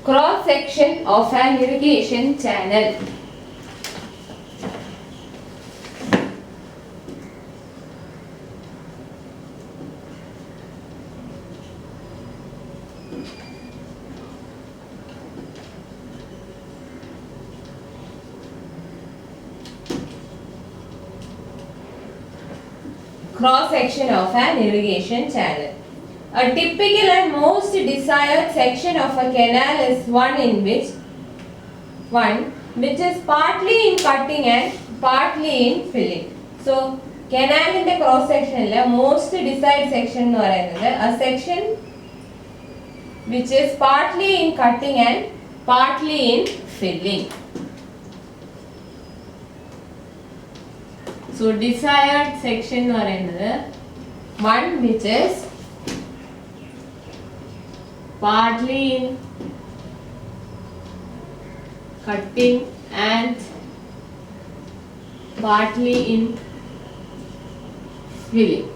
Cross section of an irrigation channel. Cross section of an irrigation channel. A typical and most desired section of a canal is one which is partly in cutting and partly in filling. So, canal in the cross section most desired section a section which is partly in cutting and partly in filling. So, desired section one which is partly in cutting and partly in filling.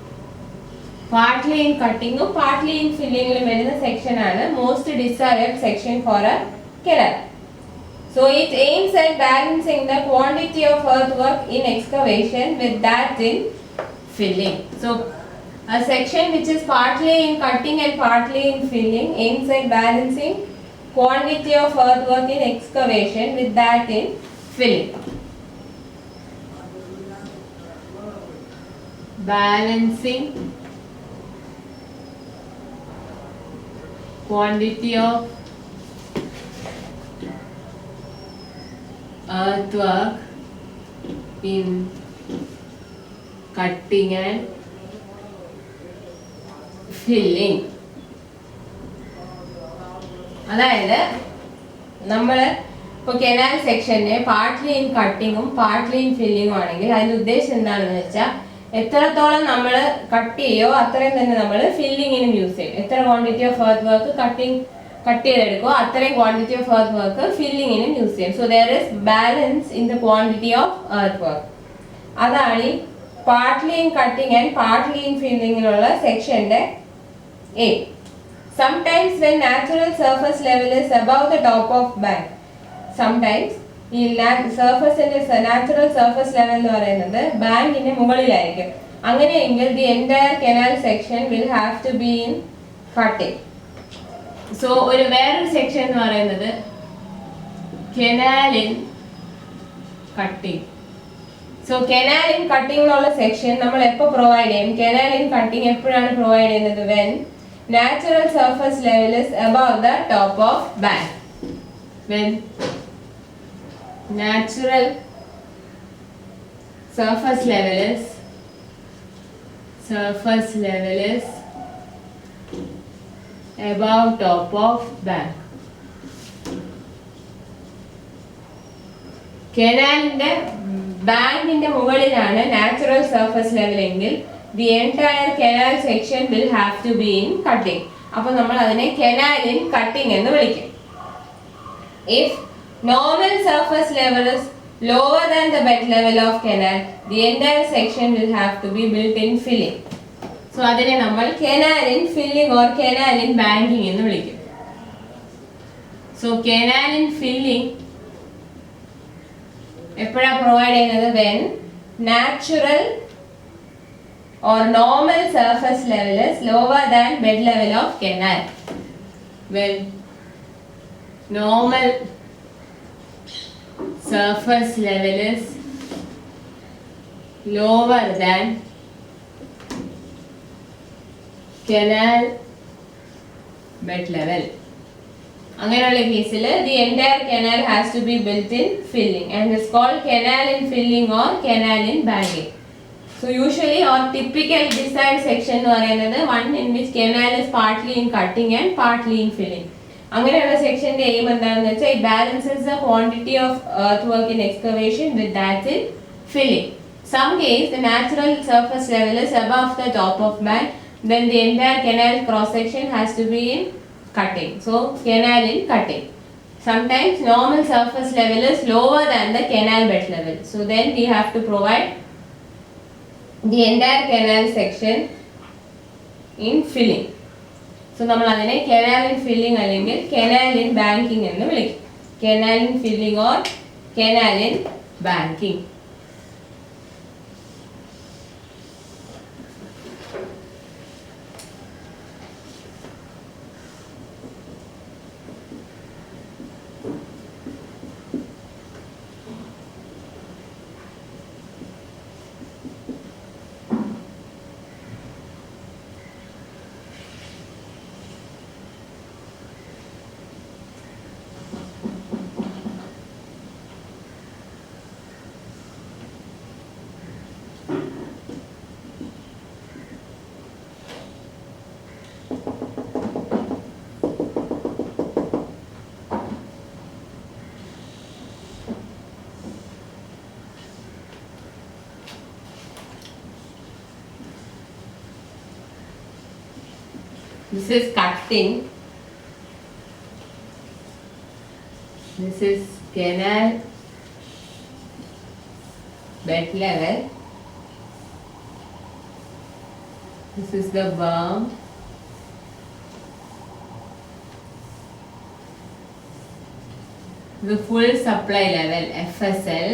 Partly in cutting or partly in filling section is most desired section for a canal. So it aims at balancing the quantity of earthwork in excavation with that in filling. So a section which is partly in cutting and partly in filling aims at balancing quantity of earthwork in excavation with that in filling. Balancing quantity of earthwork in cutting and filling. അതായത് നമ്മൾ ഇപ്പോൾ canal സെക്ഷനെ partly in കട്ടിങ്ങും partly in ഫില്ലിങ്ങും ആണെങ്കിൽ അതിന്റെ ഉദ്ദേശം എന്താണെന്ന് വെച്ചാൽ എത്രത്തോളം നമ്മൾ കട്ട് ചെയ്യോ അത്രയും തന്നെ നമ്മൾ ഫില്ലിങ്ങിനും യൂസ് ചെയ്യും. എത്ര quantity of earth work cut ചെയ്തെടുക്കുമോ അത്രയും ക്വാണ്ടിറ്റി ഓഫ് എർത്ത് വർക്ക് ഫില്ലിങ്ങിനും യൂസ് ചെയ്യും. So there is balance in the quantity of earth work. അതാണ് ഈ partly in cutting and partly in ഫില്ലിങ്ങിനുള്ള സെക്ഷന്റെ aim. Sometimes when natural surface level is above the top of bank, sometimes ഈ സർഫസിന്റെ natural surface level എന്ന് പറയുന്നത് ബാങ്കിന്റെ മുകളിലായിരിക്കും. അങ്ങനെയെങ്കിൽ the entire canal section will have to be in cutting. So വേറൊരു section എന്ന് പറയുന്നത് canal in cutting. So canal in cutting എന്നുള്ള സെക്ഷൻ നമ്മൾ എപ്പോൾ പ്രൊവൈഡ് ചെയ്യും? കനാൽ ഇൻ കട്ടിംഗ് എപ്പോഴാണ് പ്രൊവൈഡ് ചെയ്യുന്നത്? When natural surface level is above the top of bank. When natural surface level is above top of bank. കനാലിന്റെ ബാങ്കിന്റെ മുകളിലാണ് natural surface level എങ്കിൽ the entire canal section will have to be in cutting. അപ്പോൾ നമ്മൾ അതിനെ canal in cutting എന്ന് വിളിക്കും. If normal surface level is lower than the bed level of canal, the entire section will have to be built in filling. So അതിനെ നമ്മൾ canal in filling or canal in banking എന്ന് വിളിക്കും. So canal in filling എപ്പോഴാണ് provide ചെയ്യുന്നത്? when natural or normal surface level is lower than bed level of canal. When normal surface level is lower than canal bed level. അങ്ങനെയുള്ള കേസിൽ the entire canal has to be built in filling and is called canal in filling or canal in banking. So usually or typical desired section എന്ന് പറയുന്നത് one in which canal is partly in cutting and partly in filling. അങ്ങനെയുള്ള സെക്ഷന്റെ aim എന്താണെന്ന് വെച്ചാൽ it balances the quantity of earthwork in excavation with that in filling. Some case the natural surface level is above the top of bank, then the entire canal cross section has to be in cutting. So canal in cutting. Sometimes normal surface level is lower than the canal bed level. So then we have to provide the entire canal section in filling. So നമ്മൾ അതിനെ canal in filling അല്ലെങ്കിൽ canal in banking എന്ന് വിളിക്കും. Canal in filling or canal in banking. This is cutting. This is canal bed level. This is the berm. The full supply level FSL.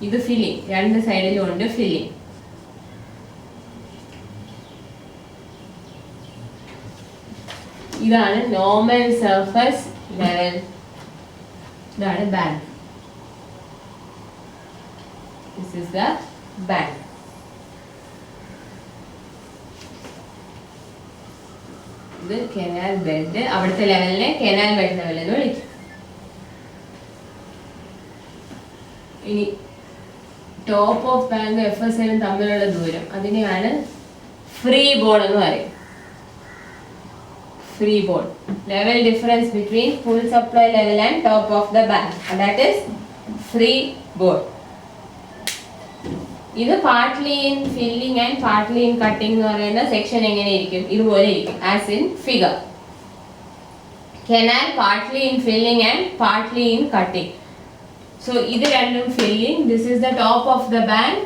ഇത് filling, രണ്ട് സൈഡിലും ഉണ്ട് filling. ഇതാണ് നോർമൽ സർഫസ് ലെവൽ. ഇതാണ് bank. This is the bank. ഇത് canal bed. അവിടുത്തെ ലെവലിനെ canal bed level എന്ന് വിളിക്കും. ഇനി ടോപ്പ് ഓഫ് ബാങ്ക് FSL തമ്മിലുള്ള ദൂരം, അതിനെയാണ് ഫ്രീ ബോർഡ് എന്ന് പറയും. Free board. Level difference between full supply level and top of the bank. And that is free board. ഇത് partly in filling and partly in cutting എന്ന് പറയുന്ന section എങ്ങനെ ഇരിക്കും? ഇതുപോലെ ഇരിക്കും. As in figure. Canal partly in filling and partly in cutting. So ഇത് രണ്ടും filling. This is the top of the bank.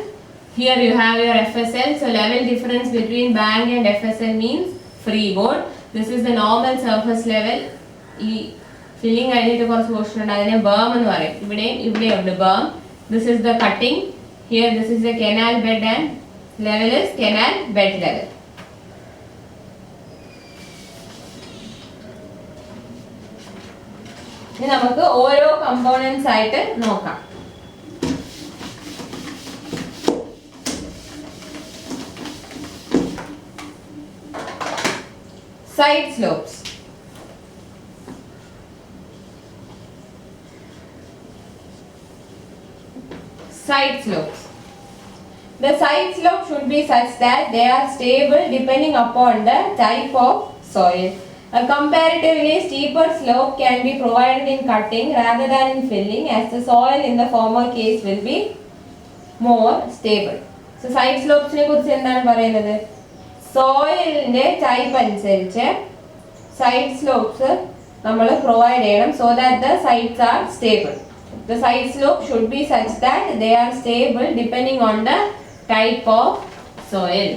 Here you have your FSL. So level difference between bank and FSL means free board. This is the normal surface level. ഈ filling കഴിഞ്ഞിട്ട് കുറച്ച് portion ഉണ്ട്, അതിനെ ബേം എന്ന് പറയും. ഇവിടെ ഉണ്ട് ബേം. This is the cutting. Here this is the canal bed and level is canal bed level. ഇനി നമുക്ക് ഓരോ കമ്പോണൻസ് ആയിട്ട് നോക്കാം. Side slopes. Side slopes. The side slope should be such that they are stable depending upon the type of soil. A comparatively steeper slope can be provided in cutting rather than in filling, as the soil in the former case will be more stable. So side slopes ne kurichu endanu parayunnathu? സോയിലിന്റെ type അനുസരിച്ച് side slopes നമ്മൾ provide ചെയ്യണം, so that the sides are stable. The side slope should be such that they are stable depending on the type of soil.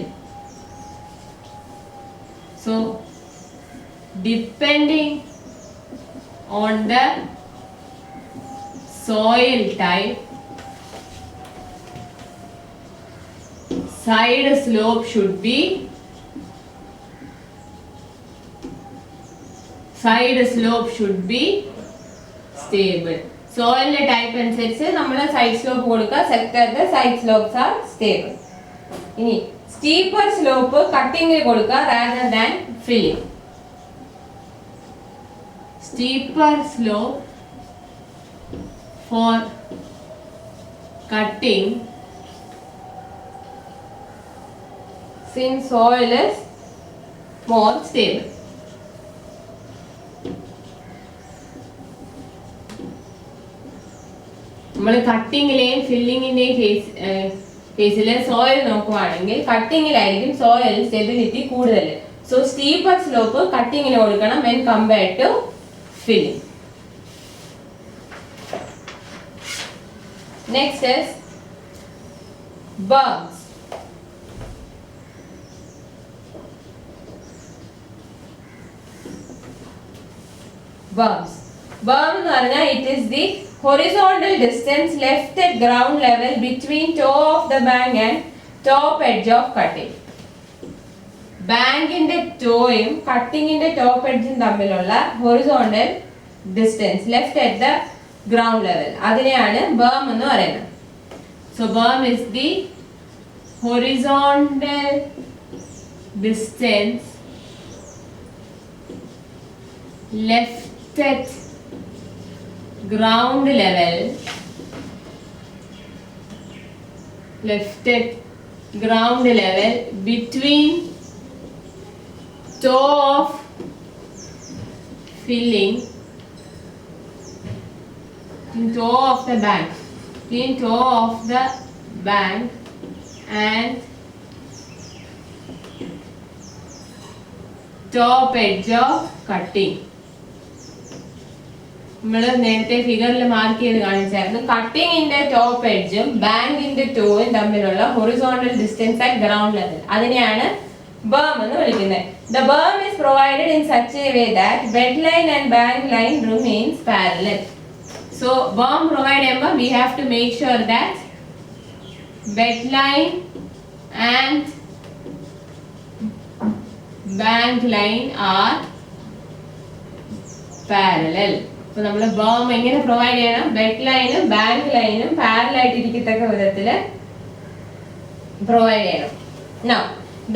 So depending on the soil type, side slope should be stable. സോയിലിന്റെ type അനുസരിച്ച് നമ്മൾ side slope കൊടുക്കുക, select side slopes are stable. ഇനി steeper slope കട്ടിങ്ങിൽ കൊടുക്കുക rather than filling. Steeper slope for cutting since soil is more stable. നമ്മൾ കട്ടിങ്ങിലെയും ഫില്ലിങ്ങിന്റെയും കേസിൽ soil നോക്കുവാണെങ്കിൽ കട്ടിങ്ങിലായിരിക്കും സോയിൽ സ്റ്റെബിലിറ്റി കൂടുതൽ. സോ സ്റ്റീപ്പർ സ്ലോപ്പ് കട്ടിങ്ങിന് കൊടുക്കണം when compared to filling. Next is berms. berms. Berm എന്ന് പറഞ്ഞാൽ it is the horizontal distance left at ground level between toe of the bank and top edge of cutting. ബാങ്കിന്റെ ടോയും കട്ടിങ്ങിന്റെ top എഡ്ജും തമ്മിലുള്ള horizontal distance left at the ground level അതിനെയാണ് berm എന്ന് പറയുന്നത്. So berm is the horizontal distance left at ground level between toe of filling toe of the bank between toe of the bank and top edge of cutting. നമ്മൾ നേരത്തെ ഫിഗറിൽ mark ചെയ്ത് കാണിച്ചായിരുന്നു കട്ടിങ്ങിന്റെ top എഡ്ജും ബാങ്കിന്റെ ടോയും തമ്മിലുള്ള horizontal distance at ground level അതിനെയാണ് berm എന്ന് വിളിക്കുന്നത്. The berm is provided in such a way that bed line and bank line remains parallel. So berm provide ചെയ്യുമ്പോൾ we have to make sure that bed line and bank line are parallel. അപ്പോൾ നമ്മൾ ബേം എങ്ങനെ provide ചെയ്യണം? Bed ലൈനും bank ലൈനും parallel ആയിട്ട് ഇരിക്കത്തക്ക വിധത്തിൽ provide ചെയ്യണം. Now,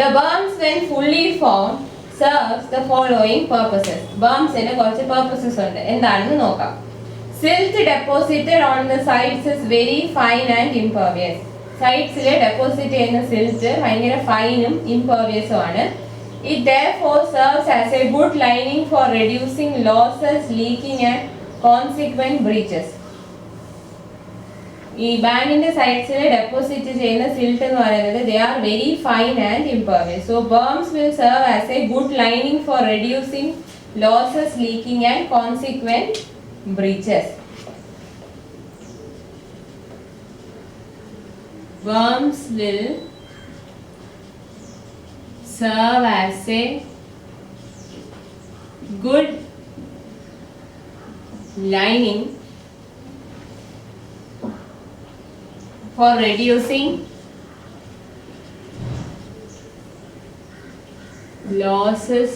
the berms when fully formed serves the following purposes. Bermsന് കുറച്ച് purposes ഉണ്ട്. എന്താണെന്ന് നോക്കാം. Silt deposited on the sides is very fine and impervious. Sidesൽ deposit ചെയ്യുന്ന silt ഭയങ്കര ഫൈനും impervious ആണ്. It therefore serves as a good lining for reducing losses, leaking and consequent breaches. ഈ ബാങ്കിന്റെ സൈഡ്സിൽ deposit ചെയ്യുന്ന സിൽട്ട് എന്ന് പറയുന്നത് they are very fine and impervious. So berms will serve as a good lining for reducing losses, leaking and consequent breaches. Berms will serve as a good lining for reducing losses,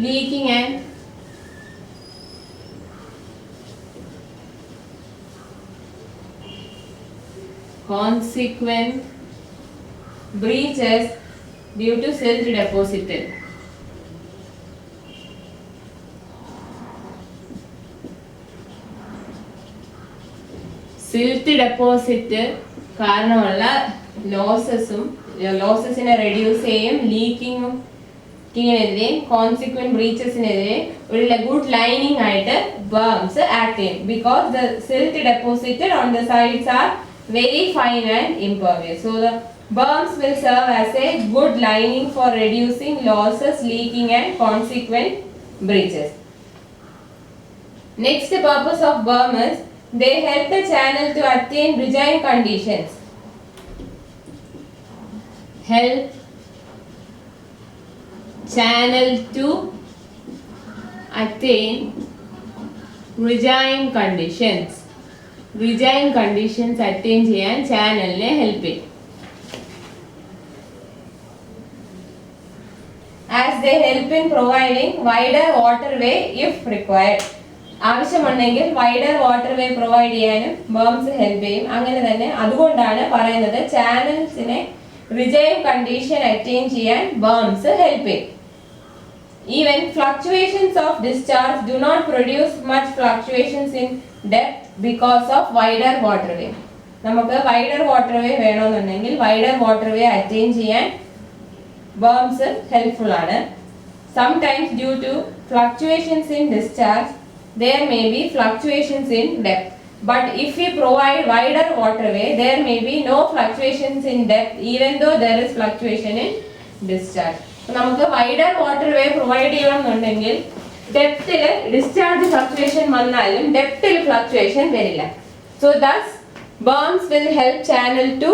leaking and consequent breaches due to silt deposited. Silt deposit കാരണമുള്ള ലോസസിനെ reduce ചെയ്യും, ലീക്കിങ്ങിനെതിരെയും consequent ബ്രീച്ചസിനെതിരെ ഉള്ള good lining ആയിട്ട് ബേംസ് act ചെയ്യും. Because the silt deposited on the sides R very fine and impervious. So the berms will serve as a good lining for reducing losses, leaking and consequent breaches. Next purpose of berm is they help the channel to attain brightine conditions. Help channel to attain brightine conditions. Brightine conditions attain ചെയ്യാൻ ചാനലിനെ help ചെയ്യും. As they help in providing wider waterway if required. ആവശ്യമുണ്ടെങ്കിൽ wider waterway provide ചെയ്യാനും ബേംസ് help ചെയ്യും. അങ്ങനെ തന്നെ അതുകൊണ്ടാണ് പറയുന്നത് ചാനൽസിനെ റിജൈൻ കണ്ടീഷൻ അറ്റൈൻ ചെയ്യാൻ ബേംസ് ഹെൽപ്പ് ചെയ്യും. Even fluctuations of discharge do not produce much fluctuations in depth because of wider waterway. നമുക്ക് വൈഡർ വാട്ടർവേ വേണമെന്നുണ്ടെങ്കിൽ വൈഡർ വാട്ടർവേ അറ്റൈൻ ചെയ്യാൻ ബേംസ് ഹെൽപ്ഫുൾ ആണ്. Sometimes due to fluctuations in discharge there may be fluctuations in depth, but if we provide wider waterway there may be no fluctuations in depth even though there is fluctuation in discharge. നമുക്ക് wider waterway provide ചെയ്യണമെന്നുണ്ടെങ്കിൽ ഡെപ്തിൽ discharge fluctuation വന്നാലും ഡെപ്തിൽ fluctuation വരില്ല. So thus berms will help channel to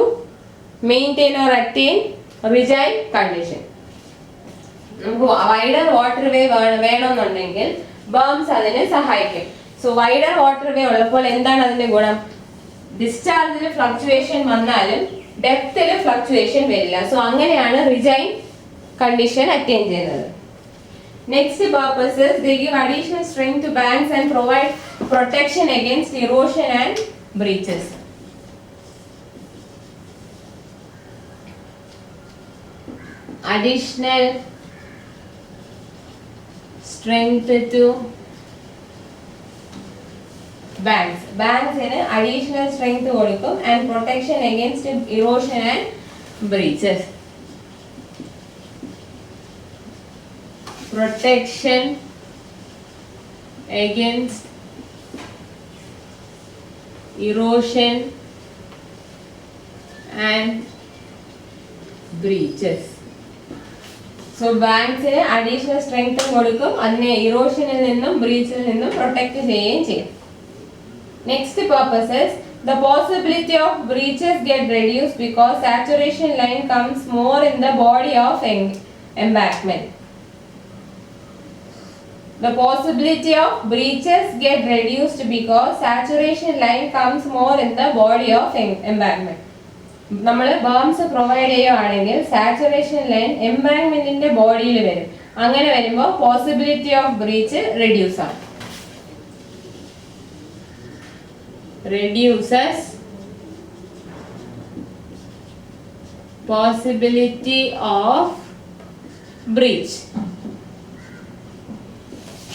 maintain or attain rigid condition. നമുക്ക് wider water വേ വേണമെന്നുണ്ടെങ്കിൽ ബേംസ് അതിനെ സഹായിക്കും. So wider water വേ ഉള്ളപ്പോൾ എന്താണ് അതിന്റെ ഗുണം? ഡിസ്ചാർജിൽ ഫ്ലക്ച്വേഷൻ വന്നാലും ഡെപ്തിൽ ഫ്ലക്ച്വേഷൻ വരില്ല. സോ അങ്ങനെയാണ് റിജൈൻ കണ്ടീഷൻ അറ്റൈൻ ചെയ്യുന്നത്. Next purposes, they give additional strength to banks and provide protection against erosion and breaches. Additional strength to banks. Banks in additional strength കൊടുക്കും and protection against erosion and breaches. Protection against erosion and breaches. So banks additional strength കൊടുക്കും, അതിനെ ഇറോഷനിൽ നിന്നും ബ്രീച്ചിൽ നിന്നും protect ചെയ്യുകയും ചെയ്യും. Next purpose is the possibility of breaches get reduced because saturation line comes more in the body of embankment. The possibility of breaches get reduced because saturation line comes more in the body of embankment. നമ്മൾ ബേംസ് provide ചെയ്യുകയാണെങ്കിൽ saturation line എംബാങ്ക്മെന്റിന്റെ ബോഡിയിൽ വരും. അങ്ങനെ വരുമ്പോൾ possibility of breach reduce ആണ്. Reduces possibility of breach.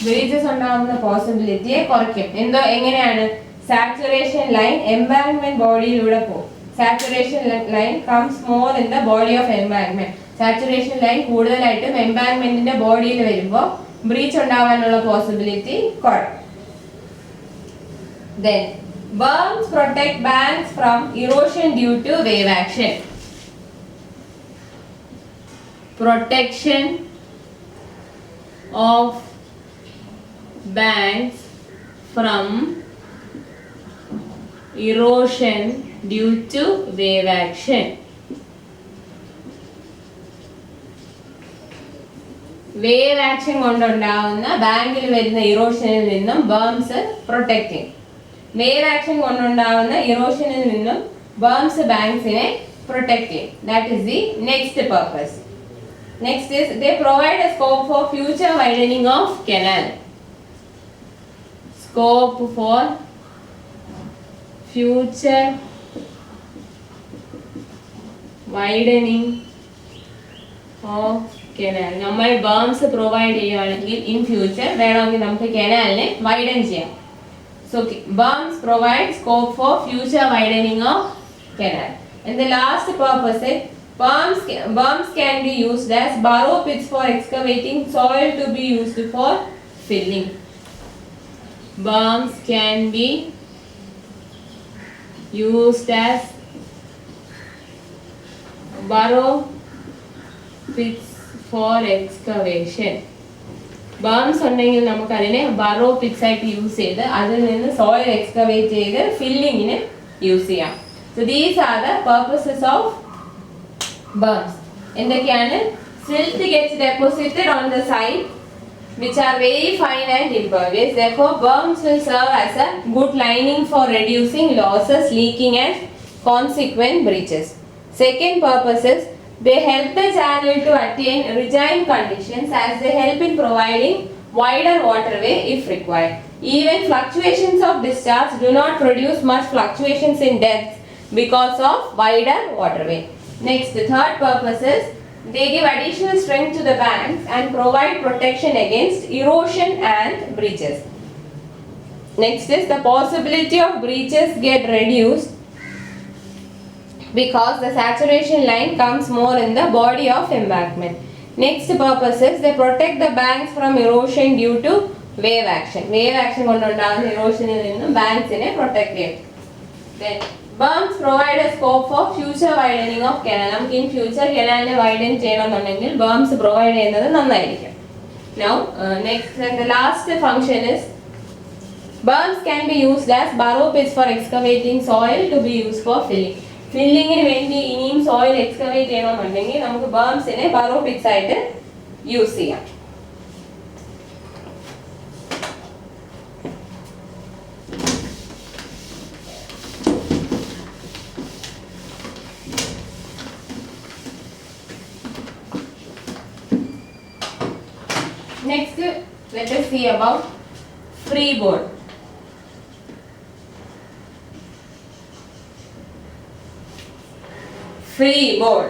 Breaches ഉണ്ടാകുന്ന പോസിബിലിറ്റിയെ കുറയ്ക്കും. എങ്ങനെയാണ്? സാച്ചുറേഷൻ ലൈൻ എംബാങ്ക്മെന്റ് ബോഡിയിലൂടെ പോകും. Saturation line comes more in the body of embankment. Saturation line കൂടുതലായിട്ടും എംബാങ്ക്മെന്റിന്റെ ബോഡിയിൽ വരുമ്പോൾ ബ്രീച്ച് ഉണ്ടാവാനുള്ള പോസിബിലിറ്റി കുറയും. Then berms protect banks from erosion due to wave action. Protection of banks from erosion due to wave action. Wave action കൊണ്ടുണ്ടാകുന്ന ബാങ്കിൽ വരുന്ന ഇറോഷനിൽ നിന്നും ബേംസ് protect ചെയ്യും. വേവ് ആക്ഷൻ കൊണ്ടുണ്ടാകുന്ന ഇറോഷനിൽ നിന്നും ബേംസ് ബാങ്ക്സിനെ പ്രൊട്ടക്ട് ചെയ്യും. That is the next purpose. Next is they provide A scope for future widening of canal. Scope for future widening of canal. നമ്മൾ ബേംസ് provide ചെയ്യുകയാണെങ്കിൽ ഇൻ ഫ്യൂച്ചർ വേണമെങ്കിൽ നമുക്ക് കനാലിനെ വൈഡൻ ചെയ്യാം. So berms provide scope for future widening of canal. And the last purpose is berms can be used as burrow pits for excavating soil to be used for filling. Berms can be used as burrow pits for excavation. ബേംസ് ഉണ്ടെങ്കിൽ നമുക്ക് അതിനെ Burrow Pitt's ആയിട്ട് use ചെയ്ത് അതിൽ നിന്ന് soil excavate ചെയ്ത് ഫില്ലിങ്ങിന് use ചെയ്യാം. So these are the purposes of berms. എന്തൊക്കെയാണ്? Silt gets deposited on the site which are very fine and impervious. Therefore berms will serve as a good lining for reducing losses, leaking and consequent breaches. Second purpose is they help the channel to attain regime conditions as they help in providing wider waterway if required. Even fluctuations of discharge do not produce much fluctuations in depth because of wider waterway. Next, the third purpose is they give additional strength to the banks and provide protection against erosion and breaches. Next is the possibility of breaches get reduced because the saturation line comes more in the body of embankment. Next purpose is they protect the banks from erosion due to wave action. Wave action കൊണ്ടുണ്ടാകുന്ന ഇറോഷനിൽ നിന്നും ബാങ്ക്സിനെ protect ചെയ്യും. Then berms provide a scope for future widening of canal. നമുക്ക് in future കനാലിനെ widen ചെയ്യണമെന്നുണ്ടെങ്കിൽ berms provide ചെയ്യുന്നത് നന്നായിരിക്കും. Now next and the last function is berms can be used as burrow pits for excavating soil to be used for filling. ഫില്ലിങ്ങിന് വേണ്ടി ഇനിയും soil excavate ചെയ്യണമെന്നുണ്ടെങ്കിൽ നമുക്ക് ബേംസിനെ Burrow Pitt's ആയിട്ട് use ചെയ്യാം. Next, let us see about freeboard. Freeboard.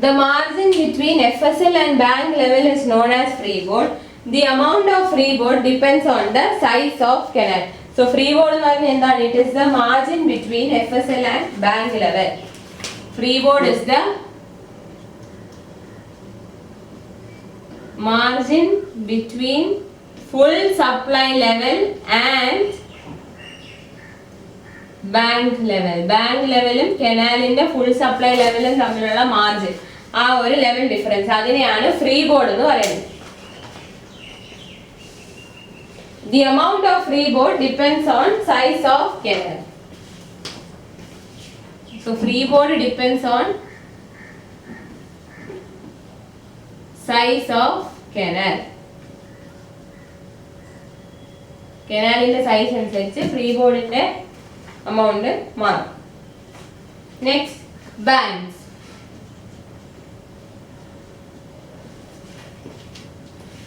The margin between FSL and bank level is known as freeboard. The amount of freeboard depends on the size of canal. So freeboard എന്ന് പറഞ്ഞാൽ എന്താണ്? It is the margin between FSL and bank level. Freeboard is the margin between full supply level and bank level. Bank levelum canalinte full supply levelum തമ്മിലുള്ള margin ആ ഒരു level difference അതിനെയാണ് freeboard എന്ന് പറയുന്നത്. The amount of freeboard depends on size of canal. So freeboard depends on size of canal. Canalinte size അനുസരിച്ച് freeboardinte amount മാറും. Next, banks.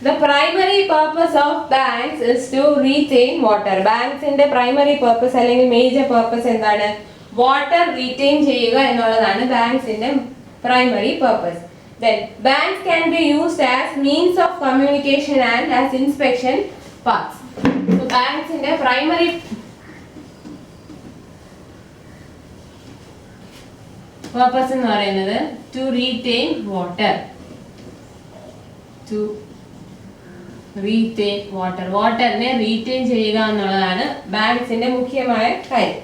The primary purpose of banks is to retain water. Banks ന്റെ primary purpose അല്ലെങ്കിൽ major purpose എന്താണ്? Water retain ചെയ്യുക എന്നുള്ളതാണ് banks ന്റെ primary purpose. Then banks can be used as means of communication and as inspection paths. So banks ന്റെ primary purpose എന്ന് പറയുന്നത് to retain water. To retain water. വാട്ടറിനെ retain ചെയ്യുക എന്നുള്ളതാണ് ബാങ്ക്സിന്റെ മുഖ്യമായ കാര്യം.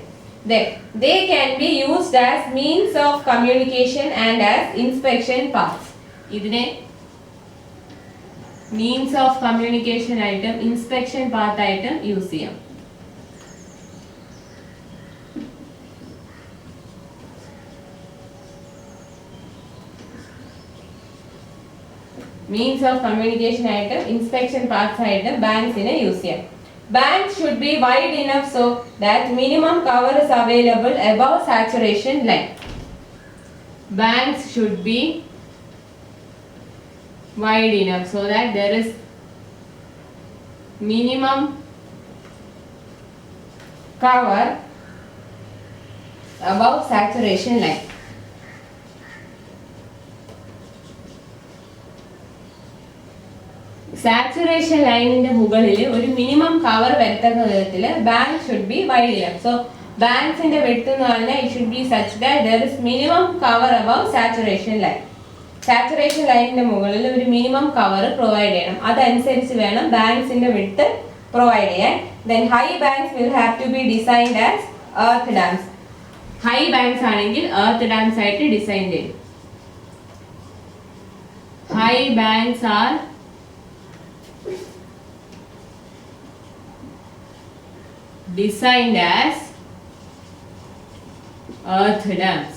They can be used as means of communication and as inspection paths. ഇതിനെ means of communication ആയിട്ടും inspection path ആയിട്ടും യൂസ് ചെയ്യാം. Means of communication ആയിട്ട് inspection paths ആയിട്ട് ബാങ്ക്സിനെ യൂസ് ചെയ്യാം. Banks should be wide enough so that minimum cover is available above saturation line. Banks should be wide enough so that there is minimum cover above saturation line. Saturation ലൈനിന്റെ മുകളിൽ ഒരു minimum cover വരുത്തുന്ന വിധത്തിൽ bank should be wide enough. So ബാങ്ക്സിന്റെ width എന്ന് പറഞ്ഞാൽ it should be such that there is minimum cover above saturation line. Saturation ലൈനിന്റെ മുകളിൽ ഒരു മിനിമം കവർ പ്രൊവൈഡ് ചെയ്യണം. അതനുസരിച്ച് വേണം ബാങ്ക്സിന്റെ വിഡ്ത് പ്രൊവൈഡ് ചെയ്യാൻ. Then high banks will have to be designed as earth dams. High banks ആണെങ്കിൽ earth dams ആയിട്ട് ഡിസൈൻ ചെയ്യും. High banks are designed as earth dams.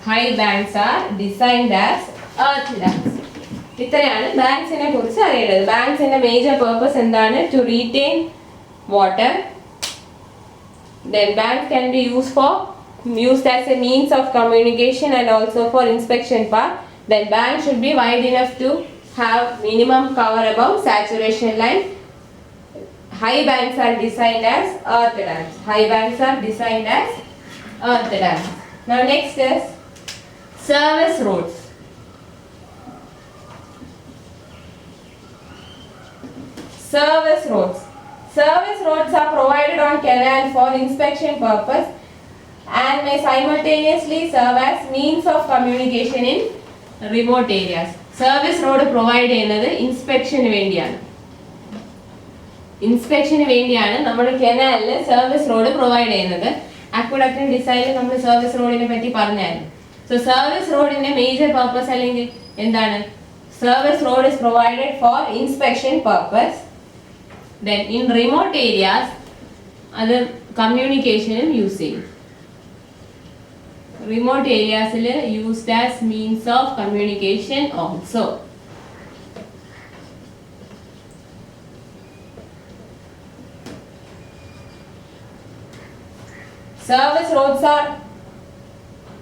High banks are designed as earth dams. ഇത്രയാണ് ബാങ്ക്സിനെ കുറിച്ച് അറിയേണ്ടത്. ബാങ്ക്സിന്റെ major purpose എന്താണ്? To retain water. Then banks can be used as a means of communication and also for inspection path. Then banks should be wide enough to have minimum cover above saturation line. High banks are designed as earth dams. High banks are designed as earth dams. Now next is service roads. Service roads. Service roads are provided on canal for inspection purpose and may simultaneously serve as means of communication in remote areas. Service road provide ചെയ്യുന്നത് ഇൻസ്പെക്ഷന് വേണ്ടിയാണ്. ഇൻസ്പെക്ഷന് വേണ്ടിയാണ് നമ്മൾ കനാലിൽ service road provide ചെയ്യുന്നത്. അക്വഡക്റ്റിന്റെ ഡിസൈനിൽ നമ്മൾ service റോഡിനെ പറ്റി പറഞ്ഞായിരുന്നു. സോ സർവീസ് റോഡിന്റെ മേജർ പർപ്പസ് അല്ലെങ്കിൽ എന്താണ്? Service road is provided four inspection purpose. Then in remote areas അത് കമ്മ്യൂണിക്കേഷനും യൂസ് ചെയ്യും. remote areas used as means of communication also. Service roads are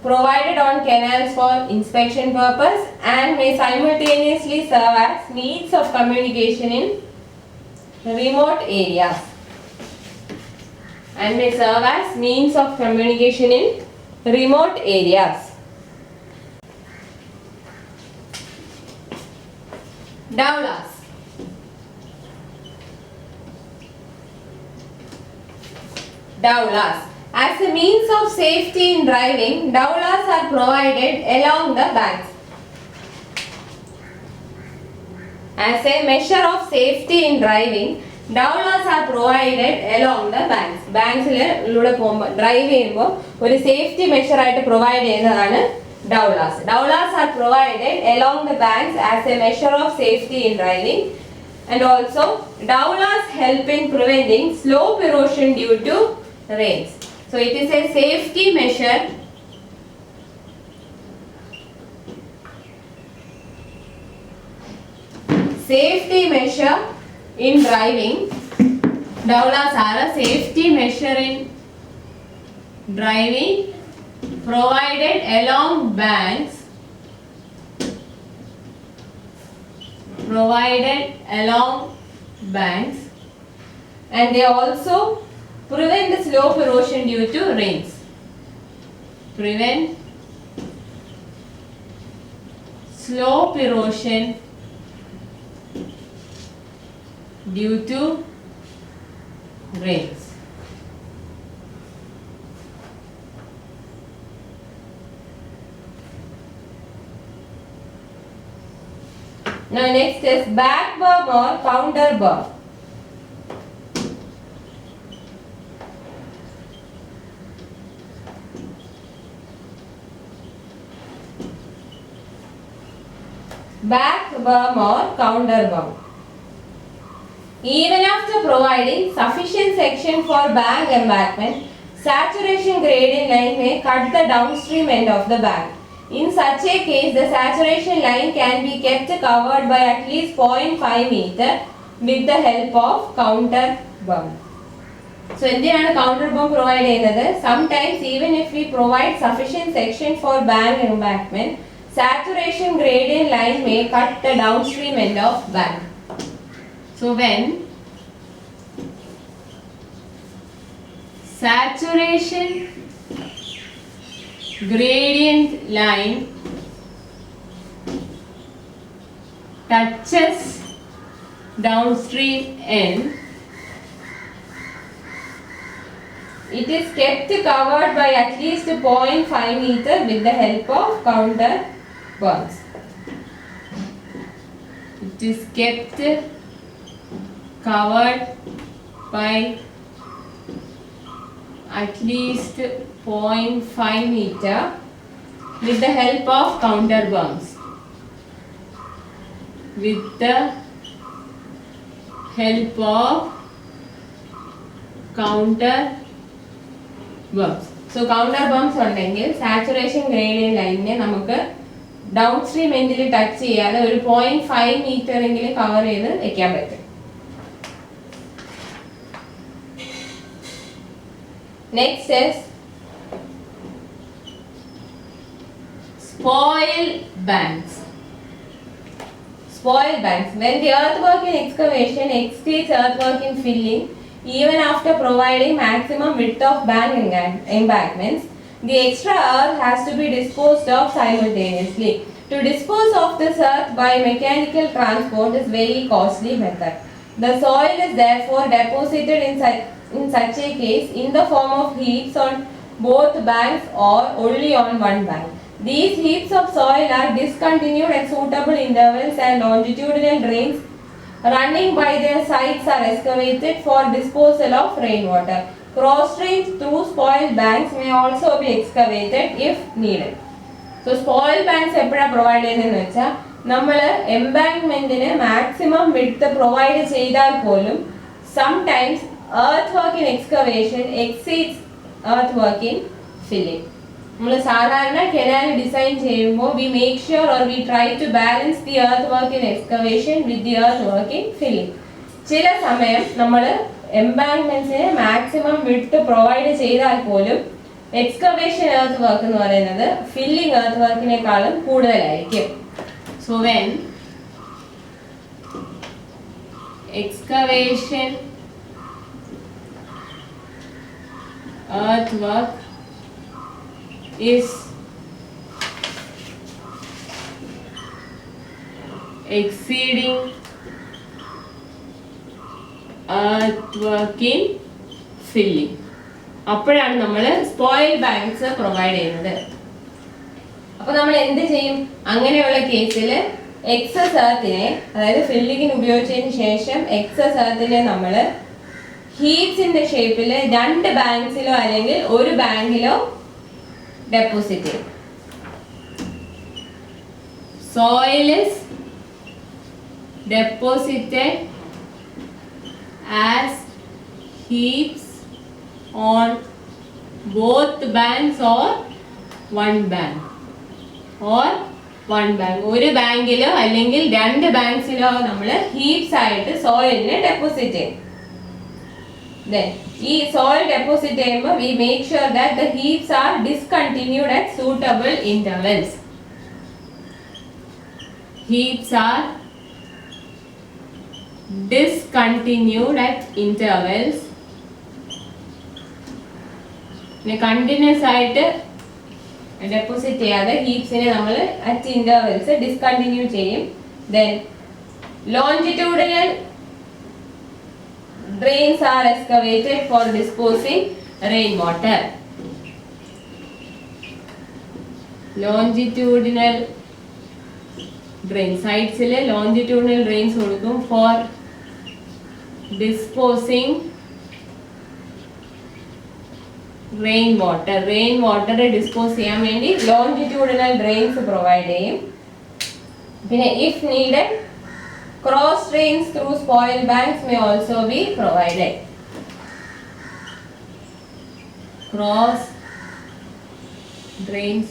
provided on canals for inspection purpose and may simultaneously serve as means of communication in remote areas. And may serve as means of communication in remote areas. Dowlas. Dowlas. As a means of safety in driving, dowlas are provided along the banks. As a measure of safety in driving, dowlas are provided along the banks. Banks-lൂടെ പോകുമ്പോൾ drive ചെയ്യുമ്പോൾ ഒരു safety measure ആയിട്ട് provide ചെയ്യുന്നതാണ് dowlas. Dowlas are provided along the banks as a measure of safety in driving, and also dowlas help in preventing slope erosion due to rains. So it is a safety measure in driving. Dowlas are a safety measure in driving provided along banks, and they also prevent the slope erosion due to rains. Prevent slope erosion due to rains. Now next is back berm or counter berm. Back berm or counter berm. Even after providing sufficient section for bank embankment, saturation gradient line may cut the downstream end of the bank. In such a case, the saturation line can be kept covered by at least 0.5 meter with the help of counter berm. So, എന്തിനാണ് counter berm provide ചെയ്യുന്നത്? Sometimes even if we provide sufficient section for bank embankment, saturation gradient line may cut the downstream end of bank. So when saturation gradient line touches downstream end, it is kept covered by at least 0.5 meter with the help of counter berms. It is kept covered by at least 0.5 meter with the help of counter berms. With the help of counter berms. So counter berms ഉണ്ടെങ്കിൽ saturation gradient line നമുക്ക് downstream endil touch ചെയ്യാതെ ഒരു 0.5 meter എങ്കിലും cover ചെയ്ത് വെക്കാൻ പറ്റും. Next is spoil banks. Spoil banks. When the earthwork in excavation exceeds earthwork in filling, even after providing maximum width of bank embankments, the extra earth has to be disposed of simultaneously. To dispose of this earth by mechanical transport is very costly method. The soil is therefore deposited in such a case in the form of heaps on both banks or only on one bank. These heaps of soil are discontinued at suitable intervals, and longitudinal drains running by their sides are excavated for disposal of rainwater. Cross drains through spoiled banks may also be excavated if needed. So spoiled banks എപ്പോഴാണ് provide ചെയ്യുന്നതെന്ന് വെച്ചാൽ നമ്മൾ എംബാങ്ക്മെന്റിന് maximum width provide ചെയ്താൽ പോലും earthwork in excavation exceeds earthwork in filling. നമ്മൾ സാധാരണ canal design ചെയ്യുമ്പോൾ we make sure or we try to balance the earth work in excavation with the earth work in filling. ചില സമയം നമ്മൾ എംബാങ്ക്മെന്റ്സിന് maximum വിട്ട് provide ചെയ്താൽ പോലും എക്സ്കവേഷൻ എർത്ത് വർക്ക് എന്ന് പറയുന്നത് ഫില്ലിംഗ് എർത്ത് വർക്കിനേക്കാളും കൂടുതലായിരിക്കും. So when excavation earthwork is exceeding earthwork in filling, അപ്പോഴാണ് നമ്മൾ സ്പോയിൽ ബാങ്ക്സ് പ്രൊവൈഡ് ചെയ്യുന്നത്. അപ്പൊ നമ്മൾ എന്ത് ചെയ്യും? അങ്ങനെയുള്ള കേസിൽ എക്സസ് എർത്തിനെ, അതായത് ഫില്ലിങ്ങിന് ഉപയോഗിച്ചതിന് ശേഷം എക്സസ് എർത്തിനെ നമ്മൾ ഹീപ്സിന്റെ ഷേപ്പിൽ 2 ബാങ്ക്സിലോ അല്ലെങ്കിൽ ഒരു ബാങ്കിലോ ഡെപ്പോസിറ്റ് ചെയ്യും. Soil is deposited as heaps on both banks or one bank ഒരു ബാങ്കിലോ അല്ലെങ്കിൽ 2 ബാങ്ക്സിലോ നമ്മൾ ഹീപ്സ് ആയിട്ട് സോയിലിനെ ഡെപ്പോസിറ്റ് ചെയ്യും. ഈ സോയിൽ ഡെപ്പോസിറ്റ് ചെയ്യുമ്പോൾ we make sure that the heaps are discontinued at suitable intervals. Heaps are discontinued at intervals. Continuous ആയിട്ട് deposit ചെയ്യാതെ ഹീപ്സിനെ നമ്മൾ അറ്റ് ഇന്റർവെൽസ് ഡിസ്കണ്ടിന്യൂ ചെയ്യും. Then longitudinal drains are excavated for disposing rainwater. Longitudinal drain sides le longitudinal drains കൊടുക്കും for disposing rainwater dispose ചെയ്യാൻ വേണ്ടി longitudinal drains provide ചെയ്യും. പിന്നെ if needed cross drains through spoil banks may also be provided. Cross drains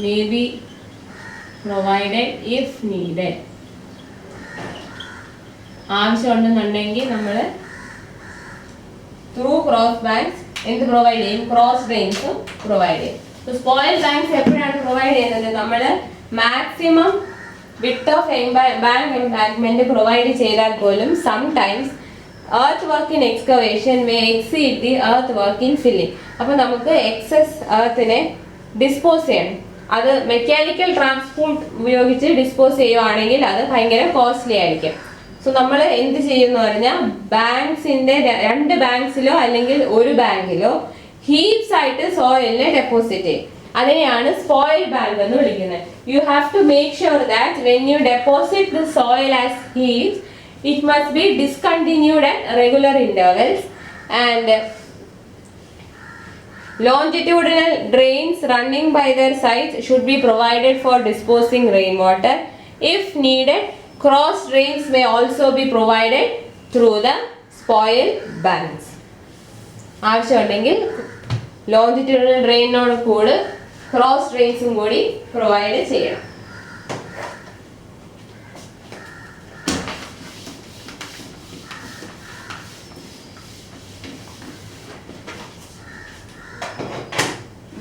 may be provided if needed. ആവശ്യമുണ്ടെന്നുണ്ടെങ്കിൽ നമ്മൾ through cross banks എന്ത് provide ചെയ്യും? Cross ഡ്രെയിൻസും provide ചെയ്യും. Spoil banks എപ്പോഴാണ് provide ചെയ്യുന്നത്? നമ്മൾ maximum width of bank embankment provide ചെയ്താൽ പോലും sometimes earth work in excavation may exceed the earth work in filling. അപ്പോൾ നമുക്ക് എക്സസ് എർത്തിനെ ഡിസ്പോസ് ചെയ്യണം. അത് മെക്കാനിക്കൽ ട്രാൻസ്പോർട്ട് ഉപയോഗിച്ച് ഡിസ്പോസ് ചെയ്യുവാണെങ്കിൽ അത് ഭയങ്കര കോസ്റ്റ്ലി ആയിരിക്കും. സോ നമ്മൾ എന്ത് ചെയ്യുമെന്ന് പറഞ്ഞാൽ ബാങ്ക്സിന്റെ 2 ബാങ്ക്സിലോ അല്ലെങ്കിൽ ഒരു ബാങ്കിലോ ഹീപ്സ് ആയിട്ട് സോയിലിനെ ഡെപ്പോസിറ്റ് ചെയ്യും. അതിനെയാണ് സ്പോയിൽ ബാങ്ക് എന്ന് വിളിക്കുന്നത്. You have to make sure that when you deposit the soil as heaps it must be discontinued at regular intervals and longitudinal drains running by their sides should be provided for disposing rainwater. If needed, cross drains may also be provided through the spoil banks. ആവശ്യമുണ്ടെങ്കിൽ longitudinal drainനോട് കൂടി cross ഡ്രെയിൻസും കൂടി provide ചെയ്യണം.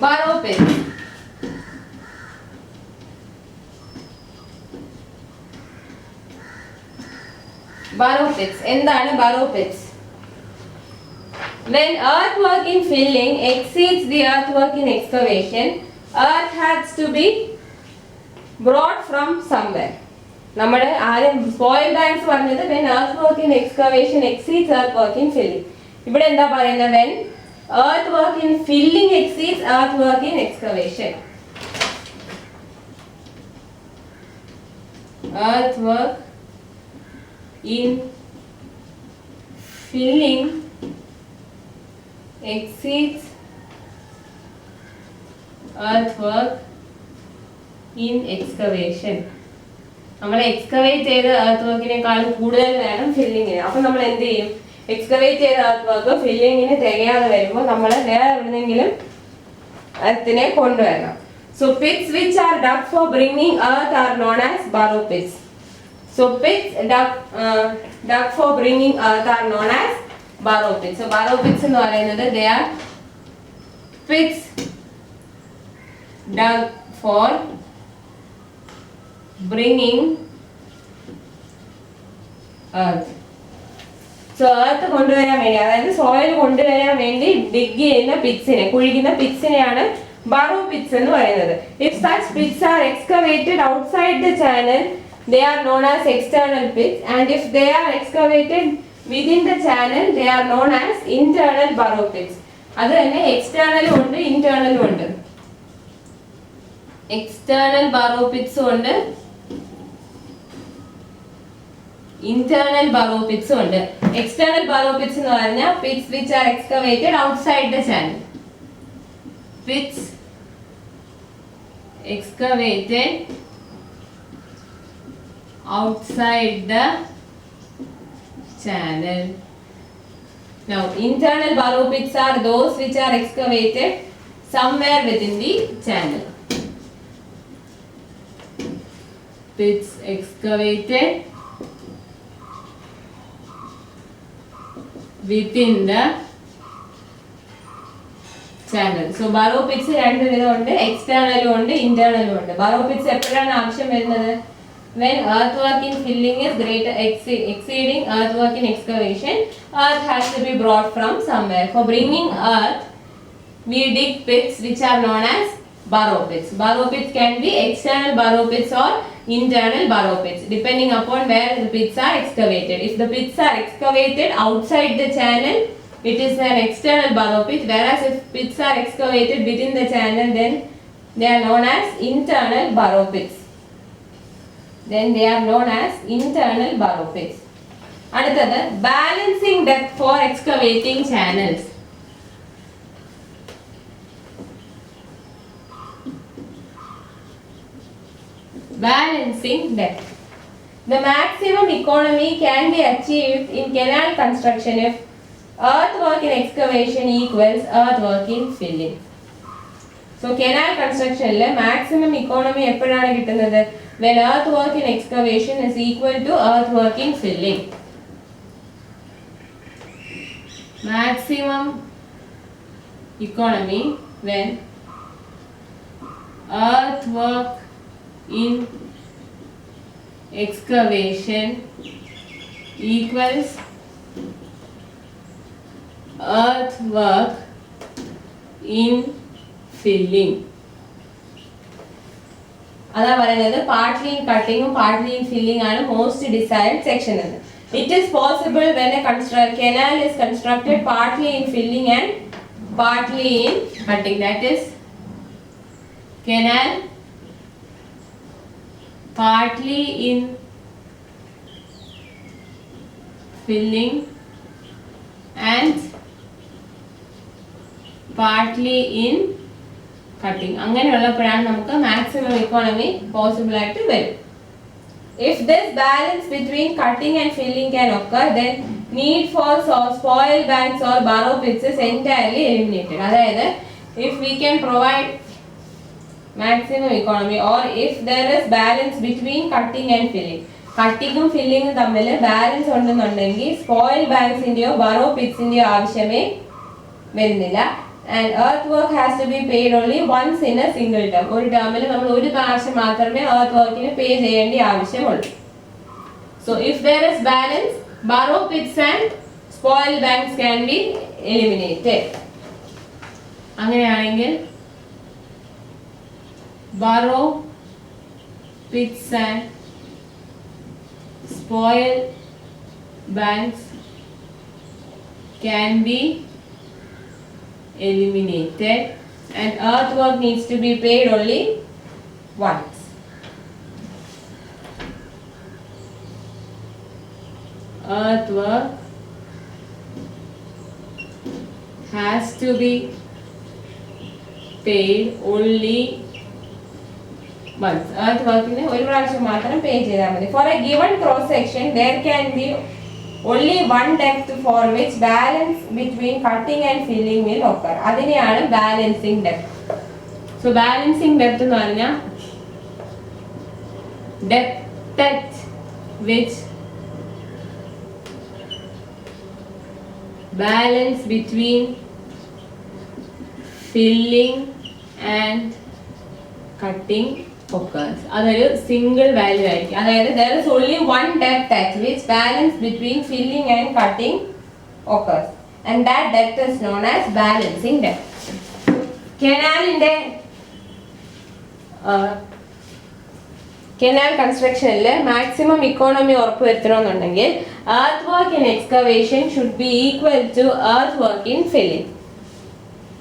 Burrow pits. Burrow pits. എന്താണ് burrow pits? When earthwork in filling exceeds the earthwork in excavation, earth has to be brought from somewhere. നമ്മുടെ ആദ്യം spoil banks പറഞ്ഞത് when earthwork in excavation exceeds earthwork in filling. ഇവിടെ എന്താ പറയുന്നത്? when earthwork in filling exceeds earthwork in excavation. Earthwork in filling exceeds earthwork in excavation. നമ്മൾ excavate ചെയ്ത earth വർക്കിനേക്കാളും കൂടുതൽ വേണം ഫില്ലിങ്ങിന്. അപ്പൊ നമ്മൾ എന്ത് ചെയ്യും? എക്സ്കവേറ്റ് ചെയ്ത എർത്ത് വർക്ക് ഫില്ലിങ്ങിന് തികയാതെ വരുമ്പോൾ നമ്മൾ വേറെ എവിടെന്നെങ്കിലും എർത്തിനെ കൊണ്ടുവരണം. So pits which are dug for bringing earth are known as burrow pits. So pits dug for bringing earth are known as burrow pits. So burrow pits എന്ന് പറയുന്നത് they are pits dug for bringing earth. So earth കൊണ്ടുവരാൻ വേണ്ടി, അതായത് soil കൊണ്ടുവരാൻ വേണ്ടി dig ചെയ്യുന്ന പിറ്റ്സിനെ, കുഴിക്കുന്ന പിറ്റ്സിനെയാണ് burrow pits എന്ന് പറയുന്നത്. If such pits are excavated outside the channel, they are known as external pits, and if they are excavated within the channel, they are known as internal burrow pits. അത് തന്നെ എക്സ്റ്റേണലും ഉണ്ട് ഇന്റേണലും ഉണ്ട്. External burrow pits ഉണ്ട്, internal burrow pits ഉണ്ട്. External burrow pits എന്ന് പറഞ്ഞാൽ pits which are excavated outside the channel. Pits excavated outside the channel. Now internal burrow pits are those which are excavated somewhere within the channel. Pits excavated within the channel. So burrow pits രണ്ട് വിധമുണ്ട്, എക്സ്റ്റേണലും ഉണ്ട് ഇന്റേണലും ഉണ്ട്. burrow pits എപ്പോഴാണ് ആവശ്യം വരുന്നത്? When earthwork in filling is greater exceeding earthwork in excavation, earth has to be brought from somewhere. For bringing earth, we dig pits which are known as burrow pits. Burrow pits can be external burrow pits or internal burrow pits, depending upon where the pits are excavated. If the pits are excavated outside the channel, it is an external burrow pit, whereas if pits are excavated within the channel, then they are known as internal burrow pits. അടുത്തത് balancing depth for excavating channels. Balancing depth. The maximum economy can be achieved in canal construction if earthwork in excavation equals earthwork in filling. So canal construction le maximum economy എപ്പോഴാണ് കിട്ടുന്നത്? When earthwork in excavation is equal to earthwork in filling. Maximum economy when earthwork in excavation equals earthwork in filling. അതാ പറയുന്നത് partly in cutting ഉം partly in filling ആണ് most desired section എന്ന്. It is possible when a canal is constructed partly in filling and partly in cutting. That is, canal partly in filling and partly in cutting. അങ്ങനെയുള്ളപ്പോഴാണ് നമുക്ക് maximum economy possible ആയിട്ട് വരും. If this balance between cutting and filling can occur, then need for spoil banks or burrow pits is entirely eliminated. അതായത് if we can provide maximum economy or if there is balance between cutting and filling, കട്ടിങ്ങും ഫില്ലിങ്ങും തമ്മിൽ balance ഉണ്ടെന്നുണ്ടെങ്കിൽ spoil ബാങ്ക്സിന്റെയോ Burrow പിറ്റ്സിന്റെയോ ആവശ്യമേ വരുന്നില്ല. And earthwork has to be paid only once in a single term. ഒരു ടേമിൽ നമ്മൾ ഒരു പ്രാവശ്യം മാത്രമേ earthworkന് പേ ചെയ്യേണ്ട ആവശ്യമുള്ളൂ. So if there is balance, burrow pits and spoil banks can be eliminated. അങ്ങനെയാണെങ്കിൽ burrow pits and spoil banks can be eliminated and earthwork needs to be paid only once. Earthwork has to be paid only once. Earthworkine ഒരു പ്രാവശ്യം മാത്രം പേ ചെയ്താൽ മതി. For a given cross section there can be only one depth for which balance between cutting and filling will occur. അതിനെയാണ് balancing depth. So balancing depth എന്ന് പറഞ്ഞാൽ depth at which balance between filling and cutting occurs. അതൊരു single value ആയിരിക്കും. അതായത് there is only one depth at which balance between filling and cutting occurs, and that depth is known as balancing depth. കനാലിന്റെ canal കൺസ്ട്രക്ഷനിൽ maximum economy ഉറപ്പുവരുത്തണമെന്നുണ്ടെങ്കിൽ earth work in excavation should be equal to earth work in filling.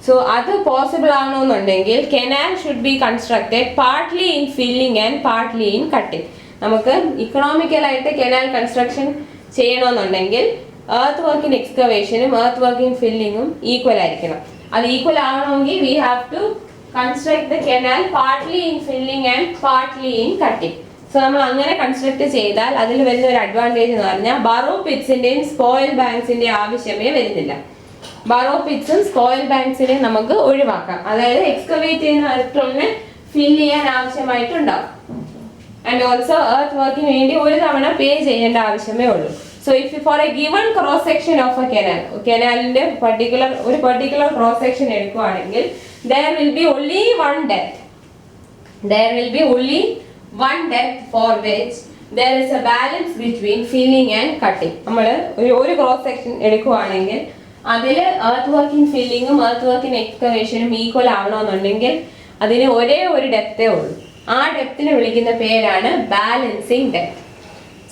So അത് possible ആണെന്നുണ്ടെങ്കിൽ canal should be constructed partly in filling and partly in cutting. നമുക്ക് ഇക്കണോമിക്കലായിട്ട് canal construction ചെയ്യണമെന്നുണ്ടെങ്കിൽ earth work in എക്സ്കവേഷനും earth work in ഫില്ലിങ്ങും equal ആയിരിക്കണം. അത് equal ആവണമെങ്കിൽ we have to construct the canal partly in filling and partly in cutting. So നമ്മൾ അങ്ങനെ കൺസ്ട്രക്ട് ചെയ്താൽ അതിൽ വരുന്ന ഒരു അഡ്വാൻറ്റേജ് എന്ന് പറഞ്ഞാൽ ബറോ പിറ്റ്സിന്റെയും സ്പോയിൽ ബാങ്ക്സിന്റെയും ആവശ്യമേ വരുന്നില്ല. ബറോ പിറ്റ്സും സ്പോയിൽ ബാങ്ക്സിനെയും നമുക്ക് ഒഴിവാക്കാം. അതായത് എക്സ്കവേറ്റ് ചെയ്യുന്ന ഫിൽ ചെയ്യാൻ ആവശ്യമായിട്ടുണ്ടാവും. ആൻഡ് ഓൾസോ earth വർക്കിന് വേണ്ടി ഒരു തവണ പേ ചെയ്യേണ്ട ആവശ്യമേ ഉള്ളൂ. So if for a given cross section of a canal, canalന്റെ ഒരു particular cross section എടുക്കുകയാണെങ്കിൽ there will be only one depth. There will be only one depth for which there is a balance between filling and cutting. നമ്മൾ ഒരു cross section എടുക്കുകയാണെങ്കിൽ അതിൽ earth work in filling-ഉം earth work in excavation-ഉം equal ആവണമെന്നുണ്ടെങ്കിൽ അതിന് ഒരേ ഒരു ഡെപ്തേ ഉള്ളൂ. ആ ഡെപ്തിനെ വിളിക്കുന്ന പേരാണ് balancing depth.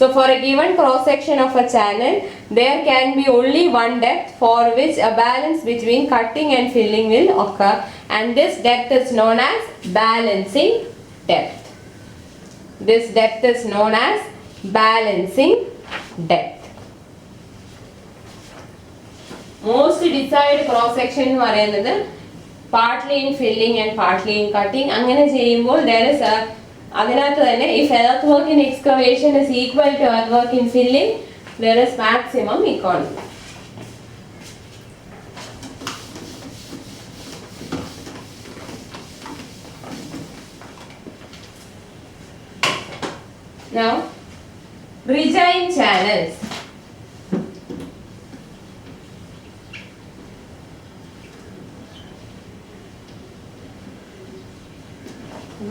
So for a given cross section of a channel, there can be only one depth for which a balance between cutting and filling will occur, and this depth is known as balancing depth. This depth is known as balancing depth. Most desired cross section എന്ന് പറയുന്നത് partly in filling and partly in cutting. അങ്ങനെ ചെയ്യുമ്പോൾ there is a അതിനകത്ത് തന്നെ if earth work in excavation is equal to earth work in filling, there is maximum economy. Now, regime channels.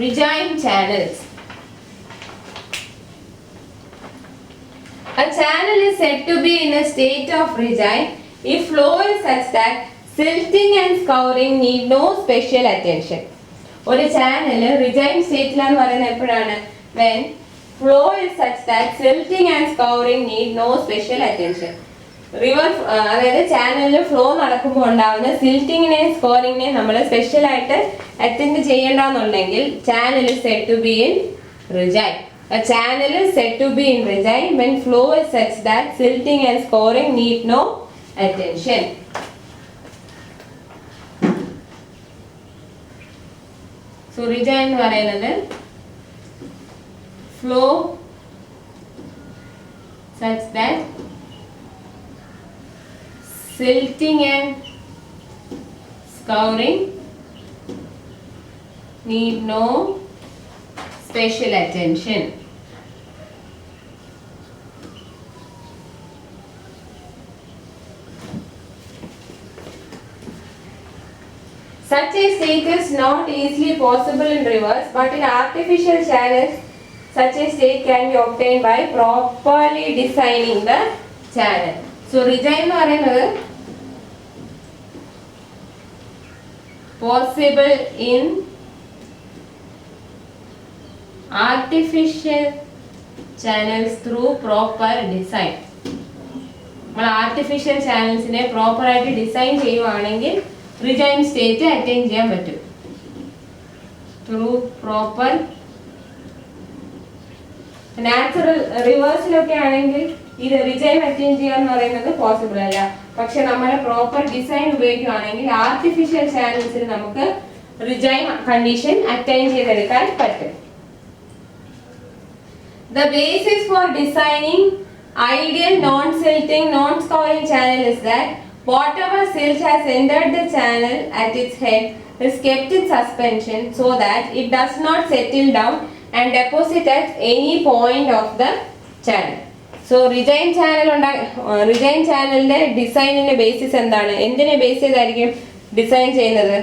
Regime channels. A channel is said to be in a state of regime if flow is such that silting and scouring need no special attention. ഒരു channel regime സ്റ്റേറ്റിലാന്ന് പറയുന്നത് എപ്പോഴാണ്? When flow is such that silting and scouring need no special attention. River അതായത് ചാനലിൽ flow നടക്കുമ്പോൾ ഉണ്ടാകുന്ന സിൽറ്റിങ്ങിനെയും സ്കോറിങ്ങിനെയും നമ്മൾ special ആയിട്ട് attend ചെയ്യേണ്ടെന്നുണ്ടെങ്കിൽ channel is said to be in regime. A channel is said to be in regime when flow is such that silting and scoring need no attention. So regime എന്ന് പറയുന്നത് flow such that silting and scouring need no special attention. Such a state is not easily possible in rivers, but in artificial channels, such a state can be obtained by properly designing the channel. So regime എന്ന് പറയുന്നത് possible in artificial channels through proper design. നമ്മൾ artificial ചാനൽസിനെ proper ആയിട്ട് design ചെയ്യുവാണെങ്കിൽ regime state attain ചെയ്യാൻ പറ്റും. Through proper natural റിവേഴ്സിലൊക്കെ ആണെങ്കിൽ ഇത് regime attain ചെയ്യാന്ന് പറയുന്നത് പോസിബിൾ അല്ല. പക്ഷെ നമ്മൾ പ്രോപ്പർ ഡിസൈൻ ഉപയോഗിക്കുകയാണെങ്കിൽ ആർട്ടിഫിഷ്യൽ ചാനൽസിൽ നമുക്ക് regime കണ്ടീഷൻ അറ്റൈൻ ചെയ്തെടുക്കാൻ പറ്റും. The basis for designing ideal non-silting, non-scouring channel is that whatever silt has entered the channel at its head is kept in suspension so that it does not settle down and deposit at any point of the channel. So റിജൈൻ ചാനലിന്റെ ഡിസൈനിന്റെ basis എന്താണ്? എന്തിനെ base ചെയ്തായിരിക്കും design ചെയ്യുന്നത്?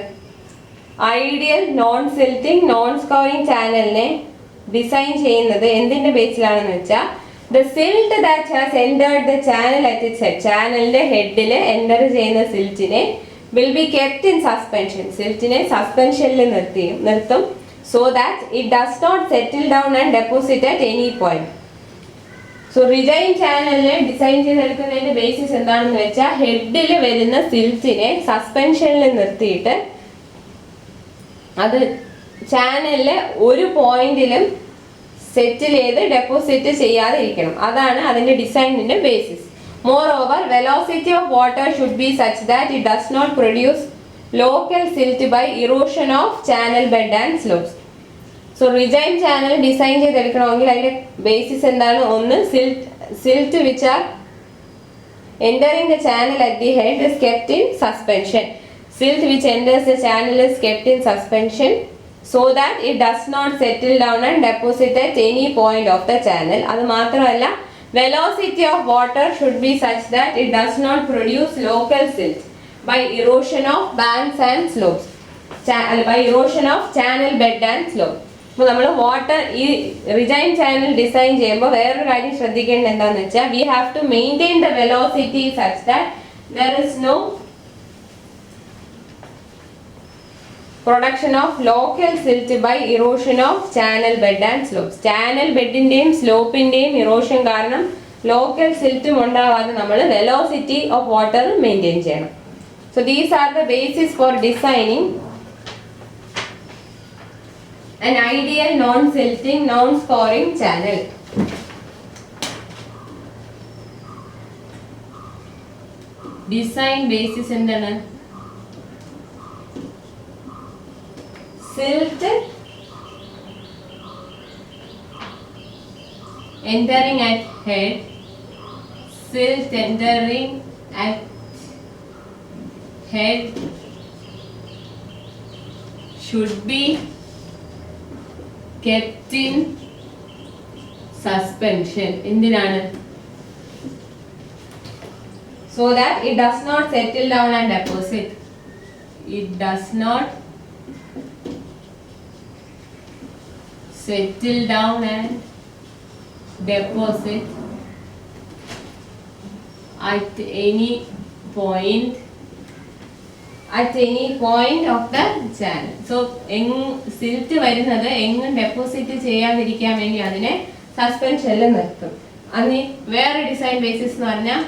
Ideal non silting non scoring ചാനലിനെ design ചെയ്യുന്നത് എന്തിന്റെ ബേസിലാണെന്ന് വെച്ചാൽ the silt that has entered the channel at its head, ചാനലിന്റെ ഹെഡിൽ എൻ്റർ ചെയ്യുന്ന സിൽറ്റിനെ will be kept in suspension, സിൽറ്റിനെ സസ്പെൻഷനിൽ നിർത്തും so that it does not settle down and deposit at any point. So regime ചാനലിനെ design ചെയ്തെടുക്കുന്നതിന്റെ basis എന്താണെന്ന് വെച്ചാൽ ഹെഡിൽ വരുന്ന സിൽറ്റിനെ സസ്പെൻഷനിൽ നിർത്തിയിട്ട് അത് ചാനലിലെ ഒരു പോയിന്റിലും സെറ്റിൽ ചെയ്ത് ഡെപ്പോസിറ്റ് ചെയ്യാതെ ഇരിക്കണം. അതാണ് അതിന്റെ ഡിസൈനിന്റെ basis. Moreover, velocity of water should be such that it does not produce local silt by erosion of channel bed and slopes. So regime channel design ചെയ്തെടുക്കണമെങ്കിൽ അതിന്റെ ബേസിസ് എന്താണ്? ഒന്ന്, silt which are entering the channel at the head is kept in suspension. Silt which enters the channel is kept in suspension so that it does not settle down and deposit at any point of the channel. അത് മാത്രമല്ല, velocity of water should be such that it does not produce local silt by erosion of banks and slopes, by erosion of channel bed and slope. അപ്പോൾ നമ്മൾ water ഈ റിജൈൻ channel design ചെയ്യുമ്പോൾ വേറൊരു കാര്യം ശ്രദ്ധിക്കേണ്ടത് എന്താണെന്ന് വെച്ചാൽ we have to maintain the velocity such that there is no production of local silt by erosion of channel bed and slopes. Channel ബെഡിന്റെയും സ്ലോപ്പിന്റെയും ഇറോഷൻ കാരണം ലോക്കൽ സിൽറ്റും ഉണ്ടാവാതെ നമ്മൾ വെലോസിറ്റി ഓഫ് വാട്ടർ മെയിൻറ്റെയിൻ ചെയ്യണം. So these are the basis for designing an ideal non-silting non-scoring channel. ഡിസൈൻ ബേസിസ് എന്താണ്? silt entering at head, silt entering at head should be kept in suspension. എന്തിനാണ്? So that it does not settle down and deposit. It does not settle down and deposit at any point of the channel. So silt വരുന്നത് എങ്ങും deposit ചെയ്യാതിരിക്കാൻ വേണ്ടി അതിനെ സസ്പെൻഷനിൽ നിർത്തും. അതിന് വേറെ design basis എന്ന് പറഞ്ഞാൽ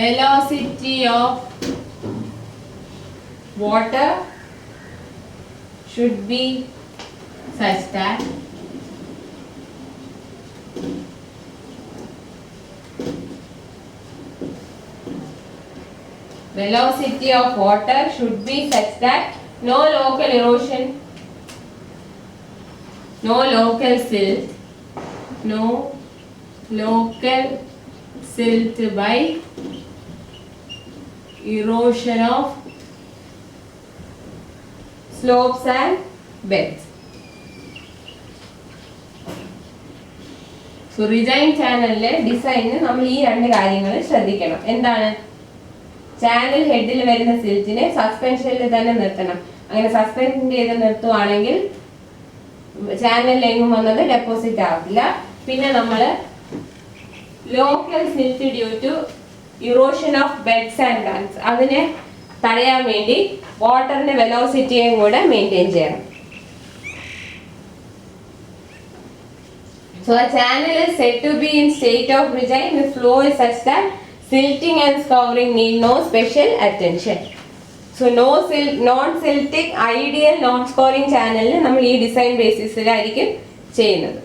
velocity of water should be such that velocity of water should be such that no local erosion, no local silt by erosion of slopes and beds. So റിജൈൻ ചാനലിലെ ഡിസൈനിന് നമ്മൾ ഈ രണ്ട് കാര്യങ്ങൾ ശ്രദ്ധിക്കണം. എന്താണ്? ചാനൽ ഹെഡിൽ വരുന്ന സിൽറ്റിനെ സസ്പെൻഷനിൽ തന്നെ നിർത്തണം. അങ്ങനെ സസ്പെൻഷൻ ചെയ്ത് നിർത്തുവാണെങ്കിൽ ചാനലിൽ എങ്ങും വന്നത് ഡെപ്പോസിറ്റ് ആവില്ല. പിന്നെ നമ്മൾ local silt due to erosion of beds and banks അതിനെ തടയാൻ വേണ്ടി വാട്ടറിന്റെ വെലോസിറ്റിയും കൂടെ മെയിൻറ്റെയിൻ ചെയ്യണം. So a channel is said to be in state of regime if flow is such that silting and scouring need no special attention. So non-silting ideal non-scoring channel നമ്മൾ ഈ design ബേസിസിലായിരിക്കും ചെയ്യുന്നത്.